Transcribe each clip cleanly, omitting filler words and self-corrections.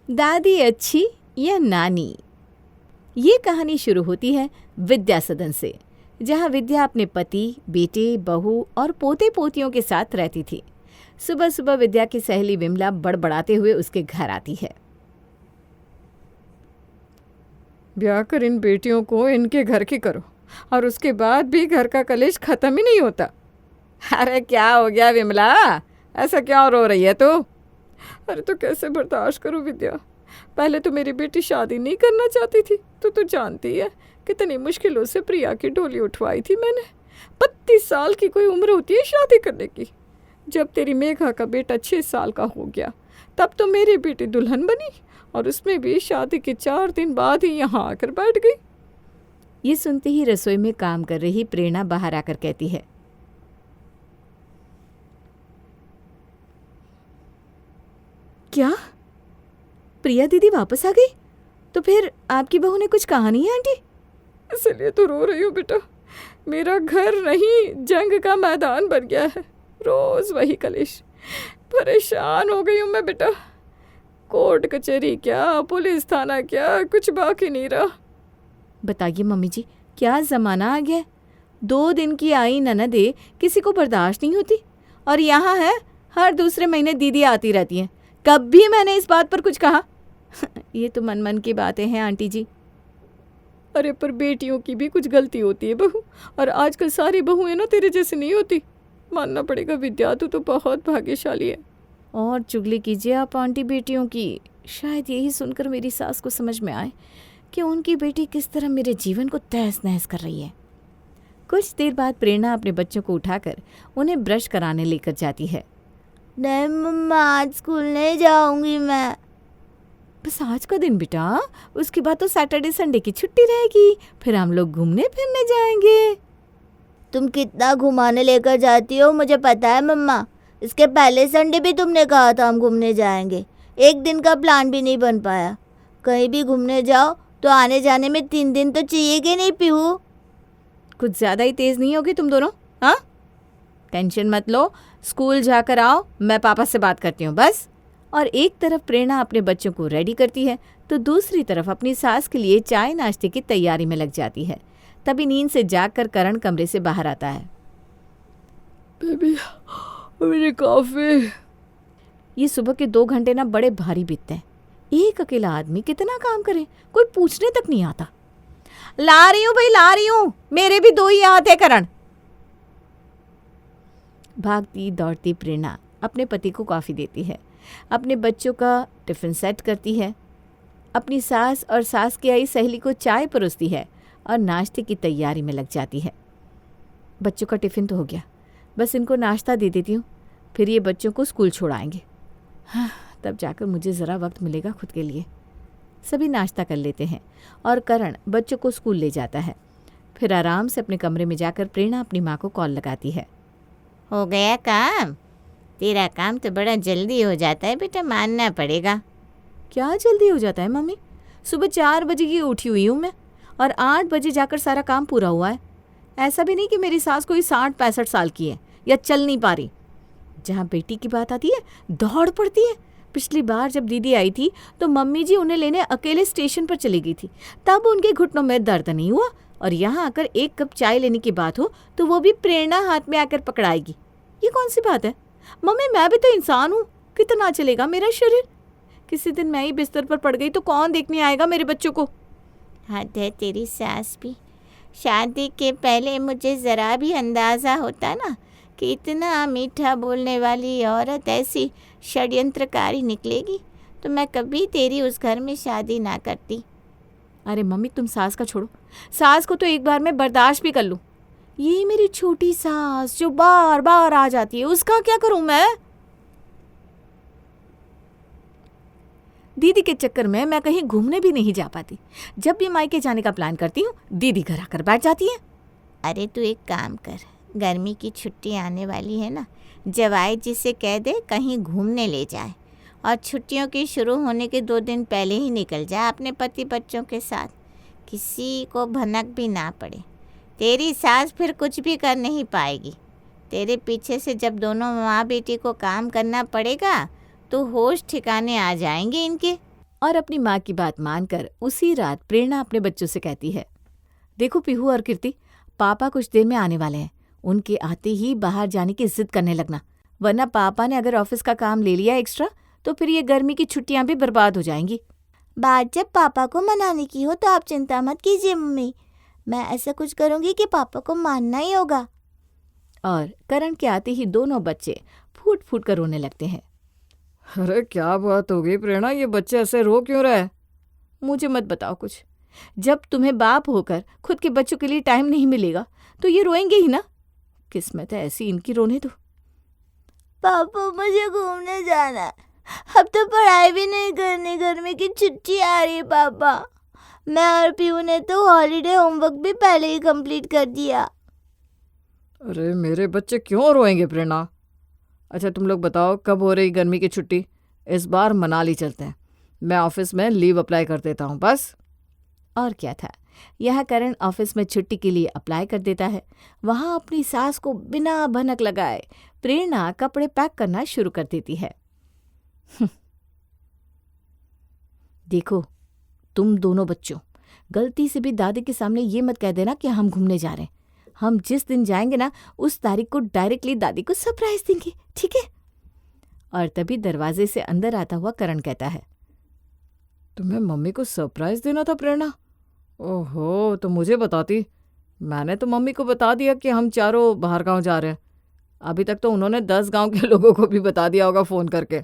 दादी अच्छी या नानी। ये कहानी शुरू होती है विद्या सदन से, जहाँ विद्या अपने पति, बेटे, बहू और पोते पोतियों के साथ रहती थी। सुबह सुबह विद्या की सहेली विमला बड़बड़ाते हुए उसके घर आती है। ब्याह कर इन बेटियों को इनके घर की करो, और उसके बाद भी घर का कलेश खत्म ही नहीं होता। अरे क्या हो गया विमला, ऐसा क्यों रो रही है तू? अरे तो कैसे बर्दाश्त करूं विद्या। पहले तो मेरी बेटी शादी नहीं करना चाहती थी, तो जानती है कितनी मुश्किलों से प्रिया की डोली उठवाई थी मैंने। 32 साल की कोई उम्र होती है शादी करने की। जब तेरी मेघा का बेटा 6 साल का हो गया, तब तो मेरी बेटी दुल्हन बनी, और उसमें भी शादी के 4 दिन बाद ही यहाँ आकर बैठ गई। ये सुनते ही रसोई में काम कर रही प्रेरणा बाहर आकर कहती है, क्या प्रिया दीदी वापस आ गई? तो फिर आपकी बहू ने कुछ कहा नहीं है आंटी? इसलिए तो रो रही हूँ बेटा। मेरा घर नहीं, जंग का मैदान बन गया है। रोज वही कलेश। परेशान हो गई हूँ मैं बेटा। कोर्ट कचहरी क्या, पुलिस थाना क्या, कुछ बाकी नहीं रहा। बताइए मम्मी जी, क्या ज़माना आ गया? 2 दिन की आई ननदे किसी को बर्दाश्त नहीं होती, और यहाँ है हर दूसरे महीने दीदी आती रहती हैं। कभी मैंने इस बात पर कुछ कहा? ये तो मन मन की बातें हैं आंटी जी। अरे पर बेटियों की भी कुछ गलती होती है बहू, और आजकल सारी बहुएं ना तेरे जैसी नहीं होती। मानना पड़ेगा विद्या, तू तो बहुत भाग्यशाली है। और चुगली कीजिए आप आंटी बेटियों की। शायद यही सुनकर मेरी सास को समझ में आए कि उनकी बेटी किस तरह मेरे जीवन को तहस नहस कर रही है। कुछ देर बाद प्रेरणा अपने बच्चों को उठाकर उन्हें ब्रश कराने लेकर जाती है। नहीं मम्मा, आज स्कूल नहीं जाऊंगी मैं। बस आज का दिन बेटा, उसके बाद तो सैटरडे संडे की छुट्टी रहेगी, फिर हम लोग घूमने फिरने जाएंगे। तुम कितना घुमाने लेकर जाती हो मुझे पता है मम्मा। इसके पहले संडे भी तुमने कहा था हम घूमने जाएंगे। एक दिन का प्लान भी नहीं बन पाया। कहीं भी घूमने जाओ तो आने जाने में 3 दिन तो चाहिए कि नहीं पीहू? कुछ ज़्यादा ही तेज़ नहीं होगी तुम दोनों? हाँ, टेंशन मत लो, स्कूल जाकर आओ, मैं पापा से बात करती हूँ बस। और एक तरफ प्रेरणा अपने बच्चों को रेडी करती है, तो दूसरी तरफ अपनी सास के लिए चाय नाश्ते की तैयारी में लग जाती है। तभी नींद से जागकर करण कमरे से बाहर आता है। बेबी, मेरी कॉफी। ये सुबह के 2 घंटे ना बड़े भारी बीतते हैं। एक अकेला आदमी कितना काम करे, कोई पूछने तक नहीं आता। ला रही हूँ भाई, ला रही हूँ, मेरे भी 2 ही हाथ है करण। भागती दौड़ती प्रेरणा अपने पति को कॉफ़ी देती है, अपने बच्चों का टिफ़िन सेट करती है, अपनी सास और सास की आई सहेली को चाय परोसती है और नाश्ते की तैयारी में लग जाती है। बच्चों का टिफ़िन तो हो गया, बस इनको नाश्ता दे देती हूँ, फिर ये बच्चों को स्कूल छोड़ाएंगे। हाँ, तब जाकर मुझे ज़रा वक्त मिलेगा खुद के लिए। सभी नाश्ता कर लेते हैं और करण बच्चों को स्कूल ले जाता है। फिर आराम से अपने कमरे में जाकर प्रेरणा अपनी माँ को कॉल लगाती है। हो गया काम? तेरा काम तो बड़ा जल्दी हो जाता है बेटा, मानना पड़ेगा। क्या जल्दी हो जाता है मम्मी? सुबह 4 बजे की उठी हुई हूँ मैं, और 8 बजे जाकर सारा काम पूरा हुआ है। ऐसा भी नहीं कि मेरी सास कोई 60-65 साल की है या चल नहीं पा रही। जहाँ बेटी की बात आती है दौड़ पड़ती है। पिछली बार जब दीदी आई थी तो मम्मी जी उन्हें लेने अकेले स्टेशन पर चली गई थी, तब उनके घुटनों में दर्द नहीं हुआ, और यहाँ आकर 1 कप चाय लेने की बात हो तो वो भी प्रेरणा हाथ में आकर पकड़ाएगी। ये कौन सी बात है मम्मी? मैं भी तो इंसान हूँ, कितना चलेगा मेरा शरीर? किसी दिन मैं ही बिस्तर पर पड़ गई तो कौन देखने आएगा मेरे बच्चों को? हद है तेरी सास भी। शादी के पहले मुझे ज़रा भी अंदाज़ा होता ना कि इतना मीठा बोलने वाली औरत ऐसी षड्यंत्रकारी निकलेगी, तो मैं कभी तेरी उस घर में शादी ना करती। अरे मम्मी, तुम सास का छोड़ो, सास को तो एक बार मैं बर्दाश्त भी कर लूँ। ये मेरी छोटी सास जो बार बार आ जाती है, उसका क्या करूं मैं? दीदी के चक्कर में मैं कहीं घूमने भी नहीं जा पाती। जब भी मायके जाने का प्लान करती हूँ, दीदी घर आकर बैठ जाती है। अरे तू एक काम कर, गर्मी की छुट्टी आने वाली है ना, जवाई जी से कह दे कहीं घूमने ले जाए, और छुट्टियों की शुरू होने के 2 दिन पहले ही निकल जाए अपने पति बच्चों के साथ। किसी को भनक भी ना पड़े। तेरी सास फिर कुछ भी कर नहीं पाएगी। तेरे पीछे से जब दोनों माँ बेटी को काम करना पड़ेगा तो होश ठिकाने आ जाएंगे इनके। और अपनी माँ की बात मानकर उसी रात प्रेरणा अपने बच्चों से कहती है, देखो पीहू और कीर्ति, पापा कुछ देर में आने वाले हैं। उनके आते ही बाहर जाने की जिद करने लगना, वरना पापा ने अगर ऑफिस का काम ले लिया एक्स्ट्रा तो फिर ये गर्मी की छुट्टियां भी बर्बाद हो जाएंगी। बात जब पापा को मनाने की हो तो आप चिंता मत कीजिए मम्मी, मैं ऐसा कुछ करूँगी कि पापा को मानना ही होगा। और करण के आते ही दोनों बच्चे फूट फूट कर रोने लगते हैं। अरे क्या बात हो गई प्रेरणा, ये बच्चे ऐसे रो क्यों रहे? मुझे मत बताओ कुछ। जब तुम्हें बाप होकर खुद के बच्चों के लिए टाइम नहीं मिलेगा तो ये रोएंगे ही ना। किस्मत है ऐसी इनकी, रोने दो। पापा मुझे घूमने जाना है, अब तो पढ़ाई भी नहीं करनी, गर्मी की छुट्टी आ रही है पापा। मैं और पीहू ने तो हॉलीडे होमवर्क भी पहले ही कंप्लीट कर दिया। अरे मेरे बच्चे क्यों रोएंगे प्रेरणा? अच्छा तुम लोग बताओ कब हो रही गर्मी की छुट्टी? इस बार मनाली चलते हैं, मैं ऑफिस में लीव अप्लाई कर देता हूँ बस। और क्या था, यह करण ऑफिस में छुट्टी के लिए अप्लाई कर देता है। वहां अपनी सास को बिना भनक लगाए प्रेरणा कपड़े पैक करना शुरू कर देती है। देखो तुम दोनों बच्चों, गलती से भी दादी के सामने ये मत कह देना कि हम घूमने जा रहे हैं। हम जिस दिन जाएंगे ना उस तारीख को डायरेक्टली दादी को सरप्राइज देंगे, ठीक है? और तभी दरवाजे से अंदर आता हुआ करण कहता है, तुम्हें मम्मी को सरप्राइज देना था प्रेरणा? ओहो, तो मुझे बताती। मैंने तो मम्मी को बता दिया कि हम चारों बाहर गांव जा रहे हैं। अभी तक तो उन्होंने 10 गांव के लोगों को भी बता दिया होगा फ़ोन करके।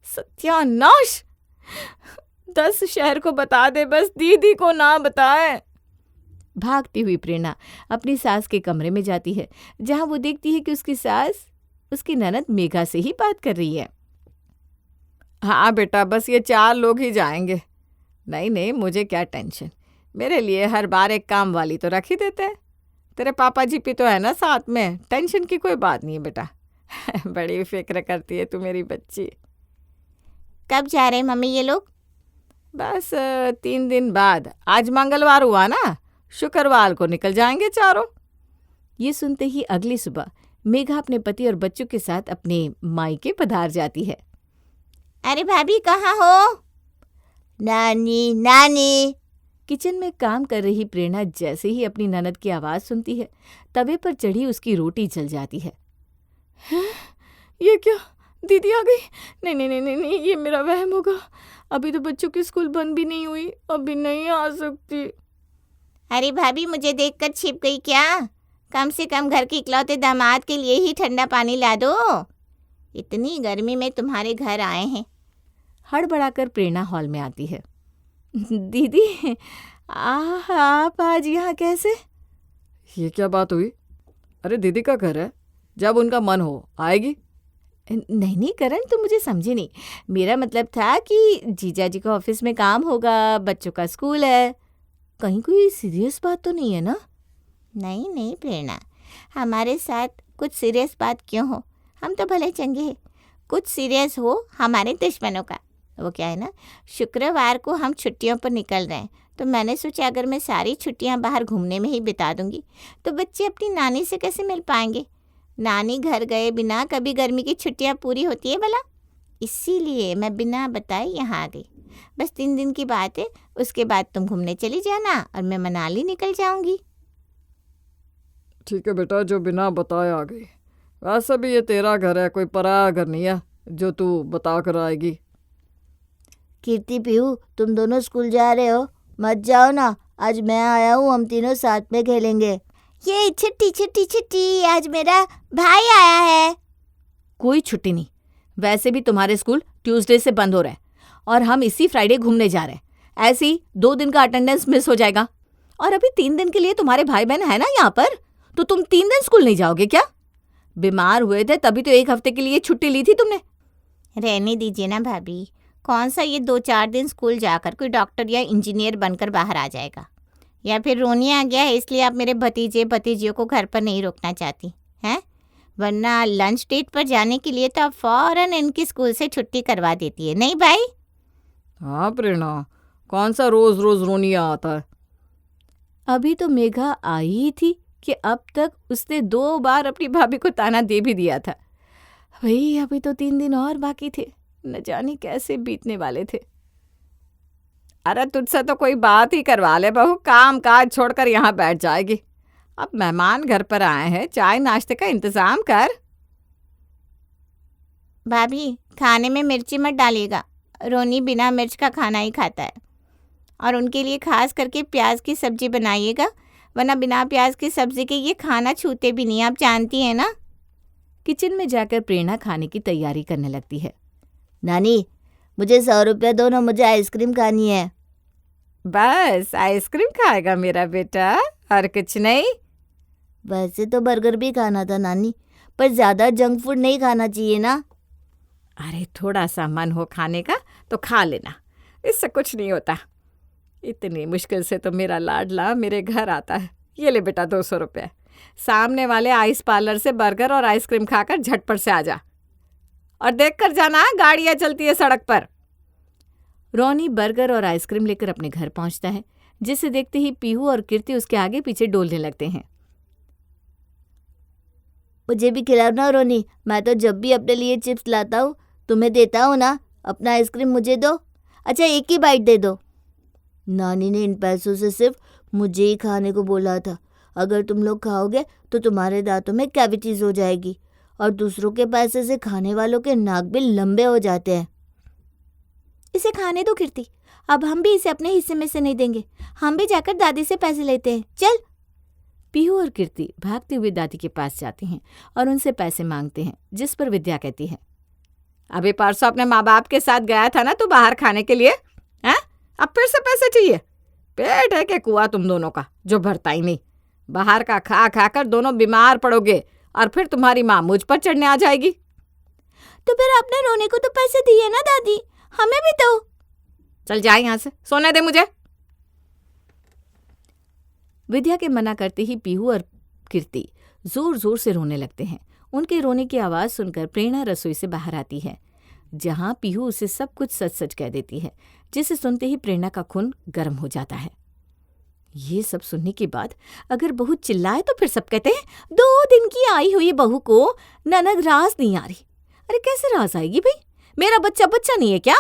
सत्यानाश! 10 शहर को बता दे, बस दीदी को ना बताए। भागती हुई प्रेरणा अपनी सास के कमरे में जाती है, जहां वो देखती है कि उसकी सास उसकी ननद मेघा से ही बात कर रही है। हाँ बेटा, बस ये 4 लोग ही जाएंगे। नहीं नहीं, मुझे क्या टेंशन, मेरे लिए हर बार एक काम वाली तो रख ही देते हैं। तेरे पापा जी भी तो है ना साथ में, टेंशन की कोई बात नहीं है बेटा। बड़ी फिक्र करती है तू मेरी बच्ची। कब जा रहे हैं मम्मी ये लोग? बस 3 दिन बाद। आज मंगलवार हुआ ना, शुक्रवार को निकल जाएंगे चारों। ये सुनते ही अगली सुबह मेघा अपने पति और बच्चों के साथ अपने मायके पधार जाती है। अरे भाभी कहाँ हो? नानी नानी। किचन में काम कर रही प्रेरणा जैसे ही अपनी ननद की आवाज़ सुनती है, तवे पर चढ़ी उसकी रोटी जल जाती है। ये क्या, दीदी आ गई? नहीं नहीं नहीं नहीं नहीं, ये मेरा वहम होगा। अभी तो बच्चों की स्कूल बंद भी नहीं हुई, अभी नहीं आ सकती। अरे भाभी मुझे देखकर छिप गई क्या? कम से कम घर के इकलौते दामाद के लिए ही ठंडा पानी ला दो, इतनी गर्मी में तुम्हारे घर आए हैं। हड़बड़ाकर प्रेरणा हॉल में आती है। दीदी, आप आज यहाँ कैसे? ये क्या बात हुई? अरे दीदी का घर है, जब उनका मन हो आएगी। नहीं नहीं करण, तुम मुझे समझे नहीं। मेरा मतलब था कि जीजा जी का ऑफिस में काम होगा, बच्चों का स्कूल है, कहीं कोई सीरियस बात तो नहीं है ना? नहीं नहीं प्रेरणा, हमारे साथ कुछ सीरियस बात क्यों हो, हम तो भले चंगे हैं। कुछ सीरियस हो हमारे दुश्मनों का। वो क्या है ना, शुक्रवार को हम छुट्टियों पर निकल रहे हैं, तो मैंने सोचा अगर मैं सारी छुट्टियां बाहर घूमने में ही बिता दूंगी तो बच्चे अपनी नानी से कैसे मिल पाएंगे। नानी घर गए बिना कभी गर्मी की छुट्टियां पूरी होती है भला? इसीलिए मैं बिना बताए यहाँ आ गई। बस 3 दिन की बात है, उसके बाद तुम घूमने चली जाना और मैं मनाली निकल जाऊंगी। ठीक है बेटा, जो बिना बताए आ गई। वैसे भी ये तेरा घर है, कोई पराया घर नहीं है जो तू बता कर आएगी। कीर्ति पीहू, तुम दोनों स्कूल जा रहे हो? मत जाओ ना, आज मैं आया हूँ, हम तीनों साथ में खेलेंगे। ये छुट्टी छुट्टी छुट्टी, आज मेरा भाई आया है। कोई छुट्टी नहीं, वैसे भी तुम्हारे स्कूल ट्यूसडे से बंद हो रहा है और हम इसी फ्राइडे घूमने जा रहे हैं। ऐसे ही 2 दिन का अटेंडेंस मिस हो जाएगा। और अभी 3 दिन के लिए तुम्हारे भाई बहन है ना यहाँ पर, तो तुम 3 दिन स्कूल नहीं जाओगे क्या? बीमार हुए थे तभी तो 1 हफ्ते के लिए छुट्टी ली थी तुमने। रहने दीजिए ना भाभी, कौन सा ये 2-4 दिन स्कूल जाकर कोई डॉक्टर या इंजीनियर बनकर बाहर आ जाएगा। या फिर रोनी आ गया है इसलिए आप मेरे भतीजे भतीजियों को घर पर नहीं रोकना चाहती हैं? वरना लंच डेट पर जाने के लिए तो आप फ़ौरन इनकी स्कूल से छुट्टी करवा देती है, नहीं भाई? हाँ प्रेरणा, कौन सा रोज रोज रोनिया आता है। अभी तो मेघा आई ही थी कि अब तक उसने 2 बार अपनी भाभी को ताना दे भी दिया था। भाई अभी तो 3 दिन और बाकी थे, न जाने कैसे बीतने वाले थे। अरे तुझसे तो कोई बात ही करवा ले बहू, काम काज छोड़कर यहाँ बैठ जाएगी। अब मेहमान घर पर आए हैं, चाय नाश्ते का इंतजाम कर। भाभी, खाने में मिर्ची मत डालिएगा। रोनी बिना मिर्च का खाना ही खाता है। और उनके लिए खास करके प्याज की सब्जी बनाइएगा, वरना बिना प्याज की सब्जी के ये खाना छूते भी नहीं, आप जानती हैं ना। किचन में जाकर प्रेरणा खाने की तैयारी करने लगती है। नानी, मुझे 100 रुपया दो ना, मुझे आइसक्रीम खानी है। बस आइसक्रीम खाएगा मेरा बेटा, और कुछ नहीं? वैसे तो बर्गर भी खाना था नानी, पर ज़्यादा जंक फूड नहीं खाना चाहिए ना। अरे थोड़ा सा मन हो खाने का तो खा लेना, इससे कुछ नहीं होता। इतनी मुश्किल से तो मेरा लाडला मेरे घर आता है। ये ले बेटा 200 रुपये, सामने वाले आइस पार्लर से बर्गर और आइसक्रीम खाकर झटपट से आ जा, और देख कर जाना गाड़ियाँ चलती है सड़क पर। रोनी बर्गर और आइसक्रीम लेकर अपने घर पहुंचता है, जिसे देखते ही पीहू और कीर्ति उसके आगे पीछे डोलने लगते हैं। मुझे भी खिलाओ ना रोनी, मैं तो जब भी अपने लिए चिप्स लाता हूँ तुम्हें देता हूँ ना। अपना आइसक्रीम मुझे दो। अच्छा, एक ही बाइट दे दो। नानी ने इन पैसों से सिर्फ मुझे ही खाने को बोला था। अगर तुम लोग खाओगे तो तुम्हारे दांतों में कैविटीज हो जाएगी, और दूसरों के पैसे से खाने वालों के नाक भी लंबे हो जाते हैं। इसे खाने दो कीर्ति, अब हम भी इसे अपने हिस्से में से नहीं देंगे। हम भी जाकर दादी से पैसे लेते हैं, चल। पीहू और कीर्ति भागते हुए दादी के पास जाते हैं और उनसे पैसे मांगते हैं, जिस पर विद्या कहती है, अभी परसों अपने माँ बाप के साथ गया था ना तू बाहर खाने के लिए, हैं? अब फिर से पैसे चाहिए? पेट है कि कुआं तुम दोनों का, जो भरता ही नहीं। बाहर का खा खा कर दोनों बीमार पड़ोगे, और फिर तुम्हारी माँ मुझ पर चढ़ने आ जाएगी। तो फिर आपने रोने को तो पैसे दिए ना दादी, हमें भी दो। चल जाए यहाँ से, सोने दे मुझे। विद्या के मना करते ही पीहू और कीर्ति जोर जोर से रोने लगते हैं। उनके रोने की आवाज़ सुनकर प्रेरणा रसोई से बाहर आती है, जहां पीहू उसे सब कुछ सच सच कह देती है, जिसे सुनते ही प्रेरणा का खून गर्म हो जाता है। ये सब सुनने के बाद अगर बहू चिल्लाए तो फिर सब कहते हैं, 2 दिन की आई हुई बहू को ननद राज नहीं आ रही। अरे कैसे राज आएगी भाई? मेरा बच्चा बच्चा नहीं है क्या?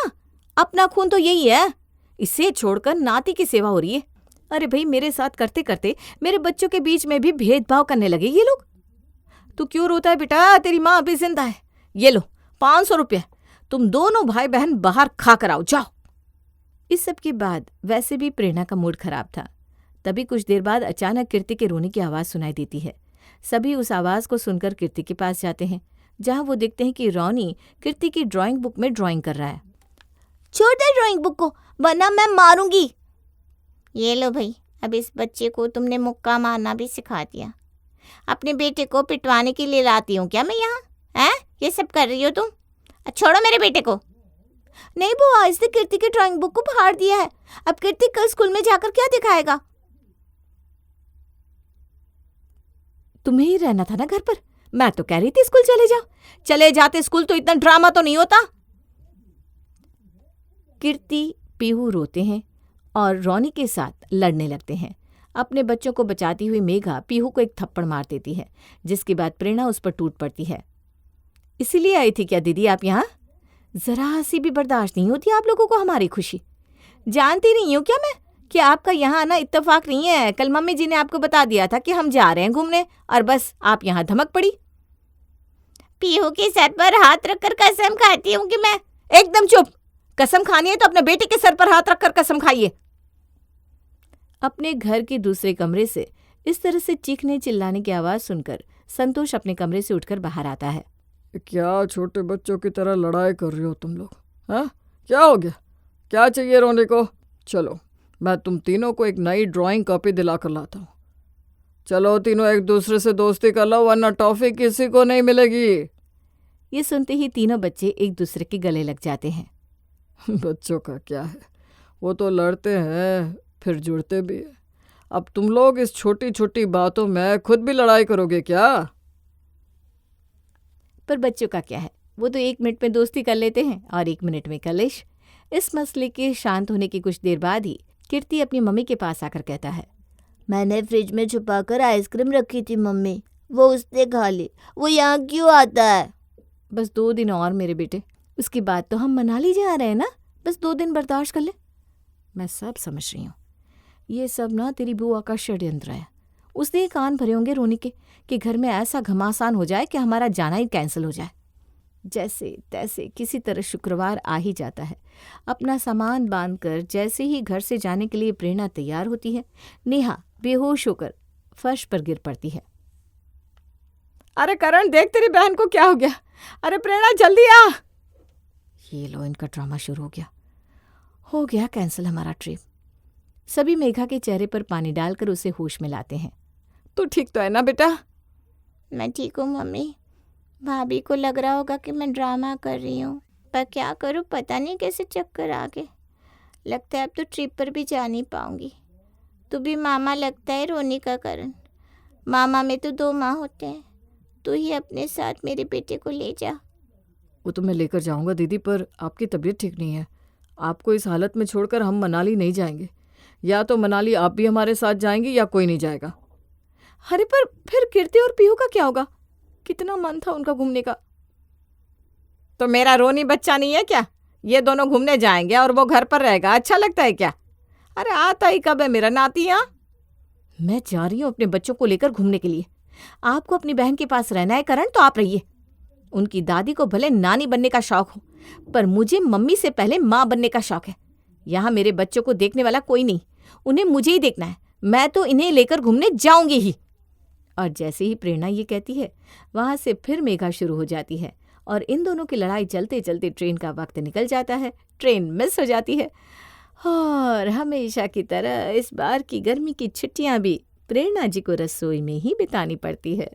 अपना खून तो यही है, इसे छोड़कर नाती की सेवा हो रही है। अरे भाई, मेरे साथ करते करते मेरे बच्चों के बीच में भी भेदभाव करने लगे ये लोग। तू क्यों रोता है बेटा? तेरी माँ अभी जिंदा है। ये लो 500 रुपये, तुम दोनों भाई बहन बाहर खा कर आओ, जाओ। इस सब के बाद वैसे भी प्रेरणा का मूड खराब था। तभी कुछ देर बाद अचानक कीर्ति के रोने की आवाज़ सुनाई देती है। सभी उस आवाज़ को सुनकर कीर्ति के पास जाते हैं, जहां वो देखते हैं कि रोनी कीर्ति की ड्राइंग बुक में ड्राइंग कर रहा है। छोड़ दे ड्राइंग बुक को, वरना मैं मारूंगी। ये लो भाई, अब इस बच्चे को तुमने मुक्का मारना भी सिखा दिया। अपने बेटे को पिटवाने के लिए लाती हूँ क्या मैं यहाँ? हैं? ये सब कर रही हो तुम? छोड़ो मेरे बेटे को। नहीं बुआ, इसने कीर्ति की ड्राइंग बुक को फाड़ दिया है। अब कीर्ति कल स्कूल में जाकर क्या दिखाएगा? तुम्हें ही रहना था ना घर पर, मैं तो कह रही थी स्कूल चले जाओ। चले जाते स्कूल तो इतना ड्रामा तो नहीं होता। कीर्ति पीहू रोते हैं और रोनी के साथ लड़ने लगते हैं। अपने बच्चों को बचाती हुई मेघा पीहू को एक थप्पड़ मार देती है, जिसके बाद प्रेरणा उस पर टूट पड़ती है। इसीलिए आई थी क्या दीदी आप यहाँ? जरा सी भी बर्दाश्त नहीं होती आप लोगों को हमारी खुशी। जानती नहीं हूँ क्या मैं कि आपका यहाँ आना इत्तेफाक नहीं है? कल मम्मी जी ने आपको बता दिया था कि हम जा रहे हैं घूमने, और बस आप यहाँ धमक पड़ी। पीहू के सर पर हाथ रखकर कसम खाती हूँ कि मैं। एकदम चुप। कसम खानी है तो अपने बेटे के सर पर हाथ रखकर कसम खाइए। अपने घर के दूसरे कमरे से इस तरह से चीखने चिल्लाने की आवाज सुनकर संतोष अपने कमरे से उठकर बाहर आता है। क्या छोटे बच्चों की तरह लड़ाई कर रही हो तुम लोग? हाँ, क्या हो गया? क्या चाहिए रोने को? चलो, मैं तुम तीनों को एक नई ड्राइंग कॉपी दिला कर लाता हूँ। चलो तीनों एक दूसरे से दोस्ती कर लो, वरना टॉफी किसी को नहीं मिलेगी। ये सुनते ही तीनों बच्चे एक दूसरे के गले लग जाते हैं। बच्चों का क्या है, वो तो लड़ते हैं फिर जुड़ते भी हैं। अब तुम लोग इस छोटी छोटी बातों में खुद भी लड़ाई करोगे क्या? पर बच्चों का क्या है, वो तो 1 मिनट में दोस्ती कर लेते हैं और 1 मिनट में कलेश। इस मसले के शांत होने की कुछ देर बाद ही कीर्ति अपनी मम्मी के पास आकर कहता है, मैंने फ्रिज में छुपाकर आइसक्रीम रखी थी मम्मी, वो उसने खा ली। वो यहाँ क्यों आता है? बस 2 दिन और मेरे बेटे, उसके बाद तो हम मनाली जा रहे हैं ना, बस 2 दिन बर्दाश्त कर ले। मैं सब समझ रही हूँ। ये सब ना तेरी बुआ का षड्यंत्र है। उसने ही कान भरे होंगे रोनी के कि घर में ऐसा घमासान हो जाए कि हमारा जाना ही कैंसिल हो जाए। जैसे तैसे किसी तरह शुक्रवार आ ही जाता है। अपना सामान बांधकर जैसे ही घर से जाने के लिए प्रेरणा तैयार होती है, नेहा बेहोश होकर फर्श पर गिर पड़ती है। अरे करण, देख तेरी बहन को क्या हो गया। अरे प्रेरणा, जल्दी आ। ये लो, इनका ड्रामा शुरू हो गया कैंसिल हमारा ट्रिप। सभी मेघा के चेहरे पर पानी डालकर उसे होश में लाते हैं। तू ठीक तो है ना बेटा? मैं ठीक हूँ मम्मी। भाभी को लग रहा होगा कि मैं ड्रामा कर रही हूँ, पर क्या करूँ, पता नहीं कैसे चक्कर आ गए। लगता है अब तो ट्रिप पर भी जा नहीं पाऊँगी। तू भी मामा लगता है रोनी का करण। मामा में तो 2 माँ होते हैं। तू ही अपने साथ मेरे बेटे को ले जा। वो तो मैं लेकर जाऊंगा दीदी, पर आपकी तबीयत ठीक नहीं है। आपको इस हालत में छोड़कर हम मनाली नहीं जाएंगे। या तो मनाली आप भी हमारे साथ जाएंगी या कोई नहीं जाएगा। अरे पर फिर कीर्ति और पीहू का क्या होगा? कितना मन था उनका घूमने का। तो मेरा रोनी बच्चा नहीं है क्या? ये दोनों घूमने जाएंगे और वो घर पर रहेगा। अच्छा लगता है क्या? अरे आता ही कब है मेरा नाती यहाँ? मैं जा रही हूँ अपने बच्चों को लेकर घूमने के लिए। आपको अपनी बहन के पास रहना है करण, तो आप रहिए। उनकी दादी को भले नानी बनने का शौक हो, पर मुझे मम्मी से पहले माँ बनने का शौक है। यहाँ मेरे बच्चों को देखने वाला कोई नहीं, उन्हें मुझे ही देखना है। मैं तो इन्हें लेकर घूमने जाऊंगी ही। और जैसे ही प्रेरणा ये कहती है, वहां से फिर मेघा शुरू हो जाती है और इन दोनों की लड़ाई चलते चलते ट्रेन का वक्त निकल जाता है। ट्रेन मिस हो जाती है और हमेशा की तरह इस बार की गर्मी की छुट्टियां भी प्रेरणा जी को रसोई में ही बितानी पड़ती है।